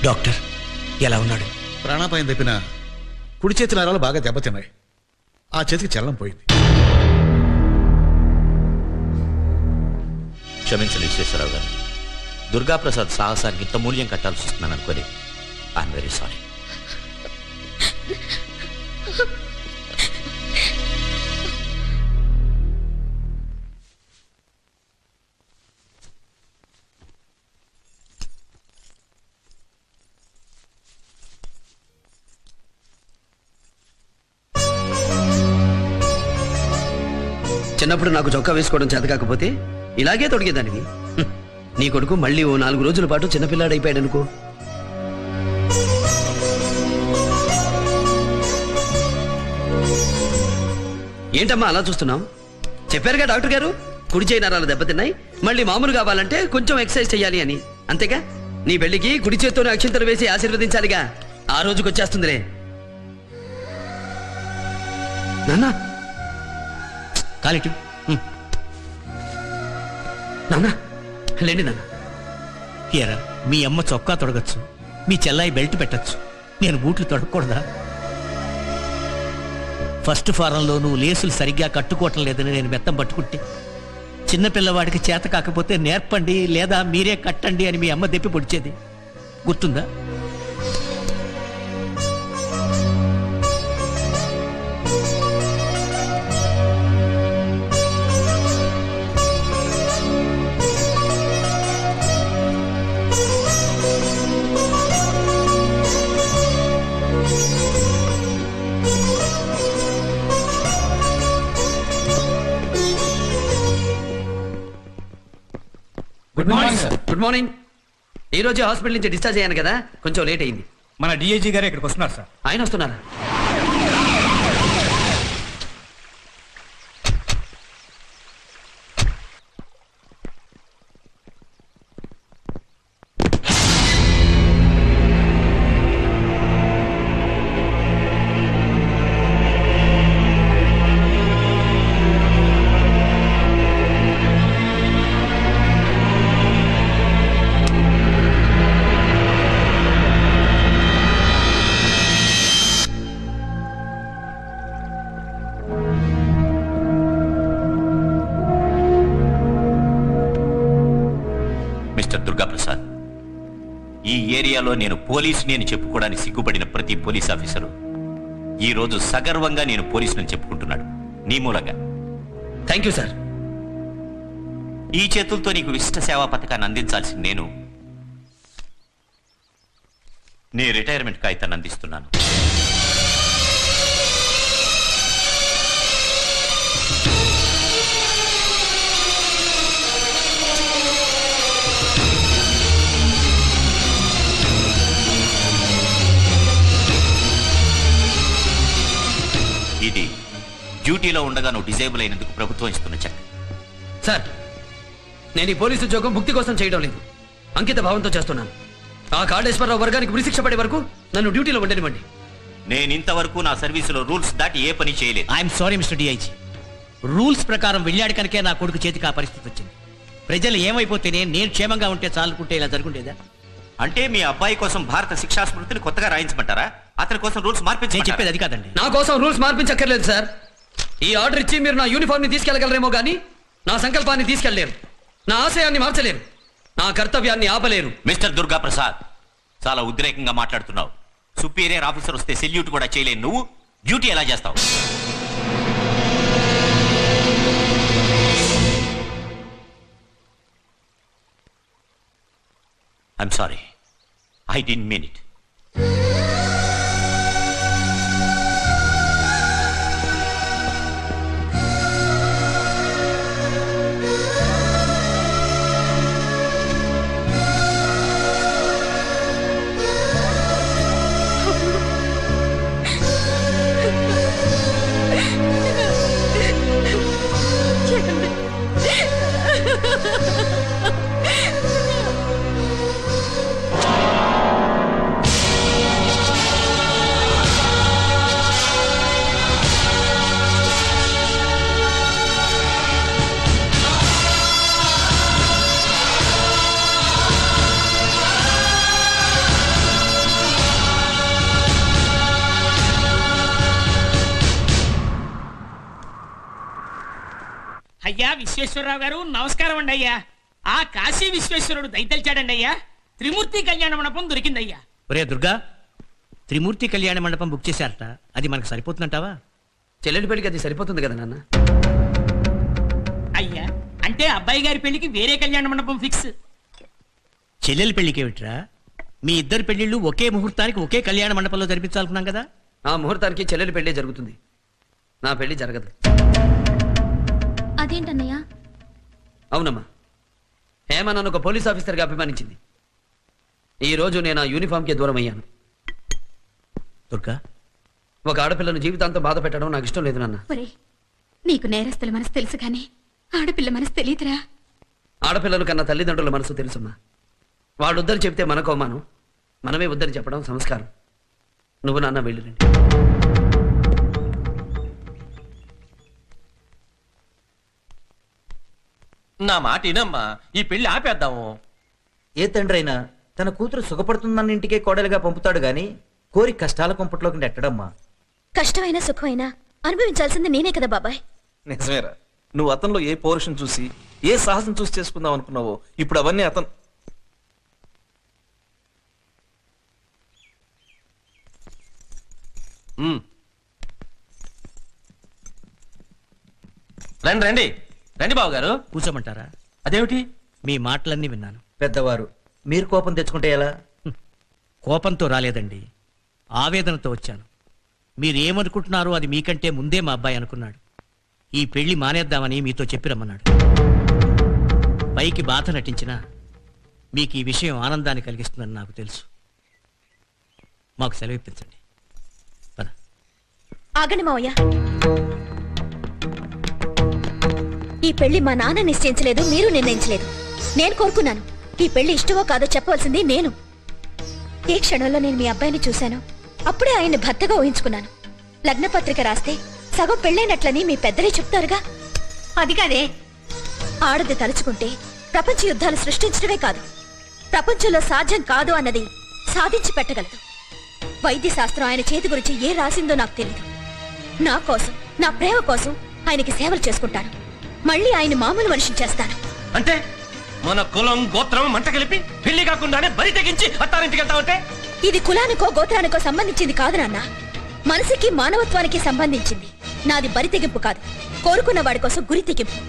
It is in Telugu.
డాక్టర్ ఎలా ఉన్నాడు? ప్రాణాపాయం తప్పిన కుడి చేతి నరాలు బాగా దెబ్బతిన్నాయి. ఆ చేతికి చలనం పోయింది. క్షమించండి విశ్వేశ్వరరావు గారు, దుర్గాప్రసాద్ సాహసానికి ఇంత మూల్యం కట్టాల్సి వస్తున్నాను అనుకోలేదు. I'm very sorry. చిన్నప్పుడు నాకు చొక్కా వేసుకోవడం చేత కాకపోతే ఇలాగే తొడిగేదానివి. నీ కొడుకు మళ్ళీ ఓ 4 రోజుల పాటు చిన్నపిల్లాడైపోయాడు అనుకో. ఏంటమ్మా అలా చూస్తున్నావు? చెప్పారుగా డాక్టర్ గారు, కుడి చేయి నరాలు దెబ్బతిన్నాయి, మళ్ళీ మామూలు కావాలంటే కొంచెం ఎక్సర్సైజ్ చెయ్యాలి అని. అంతేగా? నీ పెళ్లికి కుడి చేత్తోనే అక్షింతలు వేసి ఆశీర్వదించాలిగా. ఆ రోజుకి వచ్చేస్తుందిలే. నాన్నా కాలిటు నాన్న, లేండి నాన్న. ఎరా, మీ అమ్మ చొక్కా తొడగచ్చు, మీ చెల్లాయి బెల్ట్ పెట్టచ్చు, నేను బూట్లు తొడగకూడదా? ఫస్ట్ ఫారంలో నువ్వు లేసులు సరిగ్గా కట్టుకోవటం లేదని నేను బెత్తం పట్టుకుంటే, చిన్నపిల్లవాడికి చేత కాకపోతే నేర్పండి లేదా మీరే కట్టండి అని మీ అమ్మ దెప్పి పొడిచేది గుర్తుందా? Good morning sir. Good morning. ఈ రోజు హాస్పిటల్ నుంచి డిశ్చార్జ్ అయ్యాను కదా, కొంచెం లేట్ అయింది. మన డిఐజీ గారు ఇక్కడికి వస్తున్నారు సార్. ఆయన వస్తున్నారా? మిస్టర్ దుర్గాప్రసాద్, ఈ ఏరియాలో నేను పోలీసుని అని చెప్పుకోవడానికి సిగ్గుపడిన ప్రతి పోలీస్ ఆఫీసరు ఈ రోజు సగర్వంగా నేను పోలీసుని చెప్పుకుంటున్నాడు నీ మూలంగా. Thank you sir. ఈ చేతులతో నీకు విశిష్ట సేవా పథకాన్ని అందించాల్సిన నేను నీ రిటైర్మెంట్ కాగితాన్ని అందిస్తున్నాను. ఇది డ్యూటీలో ఉండగా నువ్వు డిజేబుల్ అయినందుకు ప్రభుత్వం ఇస్తున్న చెక్. సార్, నేను ఈ పోలీసు ఉద్యోగం భుక్తి కోసం చేయడం లేదు, అంకిత భావంతో చేస్తున్నాను. ఆ కాళేశ్వరరావు వర్గానికి ఉరిశిక్ష పడే వరకు నన్ను డ్యూటీలో ఉండనివ్వండి. నేను ఇంతవరకు నా సర్వీసులో రూల్స్ దాటి ఏ పని చేయలేదు. I'm sorry mister DIG. Rules ప్రకారం వెళ్ళాడు కనుకే నా కొడుకు చేతికి ఆ పరిస్థితి వచ్చింది. ప్రజలు ఏమైపోతేనే నేను క్షేమంగా ఉంటే చాలుకుంటే ఇలా జరుగుండేదా? అంటే మీ అబ్బాయి కోసం భారత శిక్షా స్మృతిని కొత్తగా రాయించమంటారా? అతని కోసం రూల్స్ నేను మార్పించి చెప్పేది అది కాదండి. నా కోసం రూల్స్ మార్పించక్కర్లేదు సార్. ఈ ఆర్డర్ ఇచ్చి మీరు నా యూనిఫామ్ ని తీసుకెళ్లగలరేమో కానీ నా సంకల్పాన్ని తీసుకెళ్లేరు, నా ఆశయాన్ని మార్చలేరు, నా కర్తవ్యాన్ని ఆపలేరు. మిస్టర్ దుర్గా ప్రసాద్, చాలా ఉద్రేకంగా మాట్లాడుతున్నావు. సుపీరియర్ ఆఫీసర్ వస్తే సెల్యూట్ కూడా చేయలేను నువ్వు డ్యూటీ ఎలా చేస్తావు? I'm sorry, I didn't mean it. Nageswararao గారు నమస్కారం అండి అయ్యా. ఆ కాశీ విశ్వేశ్వరుడు దయతలిచాడండి అయ్యా. త్రిమూర్తి కళ్యాణ మండపం దొరికిందయ్యా. ఒరే దుర్గా, త్రిమూర్తి కళ్యాణ మండపం బుక్ చేశారట, అది మనకు సరిపోతుందంటావా? చెల్లెలి పెళ్లికి అది సరిపోతుంది కదా నాన్న. అయ్యా అంటే అబ్బాయి గారి పెళ్లికి వేరే కళ్యాణ మండపం ఫిక్స్. చెల్లెలి పెళ్లికేమిట్రా? మీ ఇద్దరు పెళ్లిళ్ళు ఒకే ముహూర్తానికి ఒకే కళ్యాణ మండపంలో జరిపించాలనుకున్నాం కదా. ఆ ముహూర్తానికి చెల్లెలి పెళ్లి జరుగుతుంది, నా పెళ్లి జరగదు. అదేంటన్నయ్యా? అవునమ్మా, హేమ నన్ను ఒక పోలీస్ ఆఫీసర్గా అభిమానించింది. ఈ రోజు నేను ఆ యూనిఫామ్కే దూరం అయ్యాను. దుర్గా, ఒక ఆడపిల్లను జీవితాంతం బాధ పెట్టడం నాకు ఇష్టం లేదు నాన్న. ఒరే, నీకు నేరస్తుల మనసు తెలుసు కానీ ఆడపిల్ల మనసు తెలియదురా. ఆడపిల్లలు కన్నా తల్లిదండ్రుల మనసు తెలుసమ్మా. వాళ్ళు వద్దని చెప్తే మనకు అవమానం, మనమే వద్దని చెప్పడం సంస్కారం. నువ్వు నాన్న వెళ్ళిరండి. నా మాట వినమ్మా, ఈ పెళ్లి ఆపేద్దాము. ఏ తండ్రి అయినా తన కూతురు సుఖపడుతుందన్న ఇంటికే కోడలిగా పంపుతాడు గాని కోరి కష్టాల కుంపట్లోకి నెట్టడమ్మా. కష్టమైనా సుఖమైనా అనుభవించాల్సింది నేనే కదా బాబాయ్. నిజమేరా, నువ్వు అతనిలో ఏ పౌరుషం చూసి ఏ సాహసం చూసి చేసుకుందాం అనుకున్నావో ఇప్పుడు అవన్నీ అతను. రండి రండి రండి బాబు గారు. కూర్చోమంటారా? అదేమిటి? మీ మాటలన్నీ విన్నాను. పెద్దవారు మీరు కోపం తెచ్చుకుంటే ఎలా? కోపంతో రాలేదండి, ఆవేదనతో వచ్చాను. మీరు ఏమనుకుంటున్నారో అది మీకంటే ముందే మా అబ్బాయి అనుకున్నాడు. ఈ పెళ్లి మానేద్దామని మీతో చెప్పి రమ్మన్నాడు. పైకి బాధ నటించినా మీకు ఈ విషయం ఆనందాన్ని కలిగిస్తుందని నాకు తెలుసు. మాకు సెలవు ఇప్పించండి. పద. ఆగండి మావయ్య, ఈ పెళ్లి మా నాన్న నిశ్చయించలేదు, మీరు నిర్ణయించలేదు. నేను కోరుకున్నాను. ఈ పెళ్లి ఇష్టమో కాదో చెప్పవలసింది నేను. ఏ క్షణంలో నేను మీ అబ్బాయిని చూశాను అప్పుడే ఆయన్ని భర్తగా ఊహించుకున్నాను. లగ్నపత్రిక రాస్తే సగం పెళ్ళైనట్లని మీ పెద్దలే చెప్తారుగా. అది కాదే, ఆడది తలుచుకుంటే ప్రపంచ యుద్ధాలు సృష్టించడమే కాదు, ప్రపంచంలో సాధ్యం కాదు అన్నది సాధించి పెట్టగలదు. వైద్య శాస్త్రం ఆయన చేతి గురించి ఏ రాసిందో నాకు తెలియదు. నా కోసం, నా ప్రేమ కోసం ఆయనకి సేవలు చేసుకుంటాను. మళ్ళీ ఆయన మామూలు మనిషిని చేస్తాను. అంటే మన కులం గోత్రం మంట కలిపి పెళ్లి కాకుండానే బరి తెగించి అత్తారింటికి వెళ్తావంటే? ఇది కులానికో గోత్రానికో సంబంధించింది కాదు నాన్న, మనసుకి మానవత్వానికి సంబంధించింది. నాది బరి తెగింపు కాదు, కోరుకున్న వాడి కోసం గురి తెగింపు.